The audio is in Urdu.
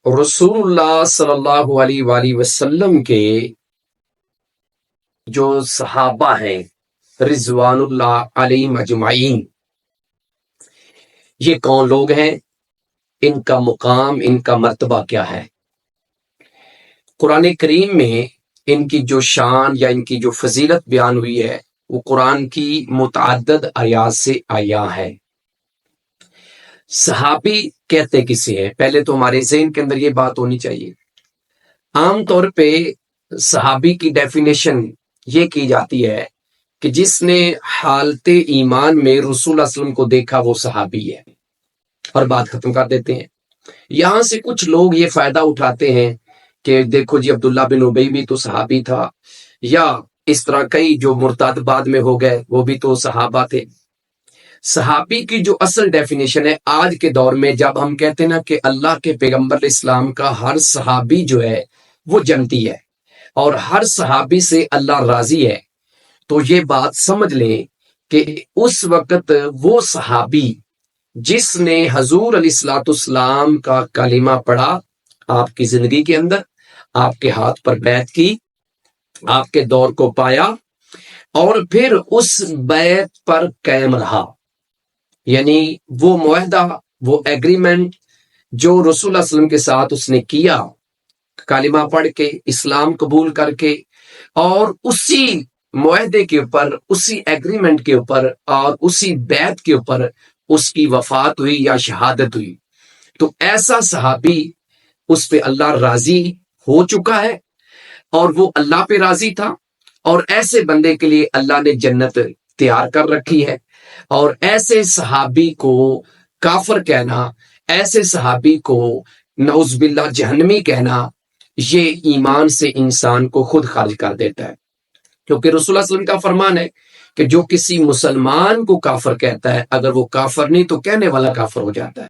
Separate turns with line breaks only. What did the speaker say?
رسول اللہ صلی اللہ علیہ وآلہ وسلم کے جو صحابہ ہیں رضوان اللہ علیہم اجمعین، یہ کون لوگ ہیں؟ ان کا مقام، ان کا مرتبہ کیا ہے؟ قرآن کریم میں ان کی جو شان یا ان کی جو فضیلت بیان ہوئی ہے وہ قرآن کی متعدد آیات سے آیا ہے۔ صحابی کہتے کسے ہیں؟ پہلے تو ہمارے ذہن کے اندر یہ بات ہونی چاہیے۔ عام طور پہ صحابی کی ڈیفینیشن یہ کی جاتی ہے کہ جس نے حالت ایمان میں رسول اللہ علیہ وسلم کو دیکھا وہ صحابی ہے، اور بات ختم کر دیتے ہیں۔ یہاں سے کچھ لوگ یہ فائدہ اٹھاتے ہیں کہ دیکھو جی عبداللہ بن ابی بھی تو صحابی تھا، یا اس طرح کئی جو مرتد بعد میں ہو گئے وہ بھی تو صحابہ تھے۔ صحابی کی جو اصل ڈیفینیشن ہے آج کے دور میں، جب ہم کہتے ہیں نا کہ اللہ کے پیغمبر اسلام کا ہر صحابی جو ہے وہ جنتی ہے اور ہر صحابی سے اللہ راضی ہے، تو یہ بات سمجھ لیں کہ اس وقت وہ صحابی جس نے حضور علیہ الصلوۃ والسلام کا کلمہ پڑھا، آپ کی زندگی کے اندر آپ کے ہاتھ پر بیعت کی، آپ کے دور کو پایا اور پھر اس بیعت پر قائم رہا، یعنی وہ معاہدہ، وہ ایگریمنٹ جو رسول اللہ علیہ وسلم کے ساتھ اس نے کیا، کلمہ پڑھ کے اسلام قبول کر کے، اور اسی معاہدے کے اوپر، اسی ایگریمنٹ کے اوپر اور اسی بیعت کے اوپر اس کی وفات ہوئی یا شہادت ہوئی، تو ایسا صحابی اس پہ اللہ راضی ہو چکا ہے اور وہ اللہ پہ راضی تھا، اور ایسے بندے کے لیے اللہ نے جنت تیار کر رکھی ہے۔ اور ایسے صحابی کو کافر کہنا، ایسے صحابی کو نعوذ باللہ جہنمی کہنا، یہ ایمان سے انسان کو خود خارج کر دیتا ہے، کیونکہ رسول اللہ صلی اللہ علیہ وسلم کا فرمان ہے کہ جو کسی مسلمان کو کافر کہتا ہے، اگر وہ کافر نہیں تو کہنے والا کافر ہو جاتا ہے۔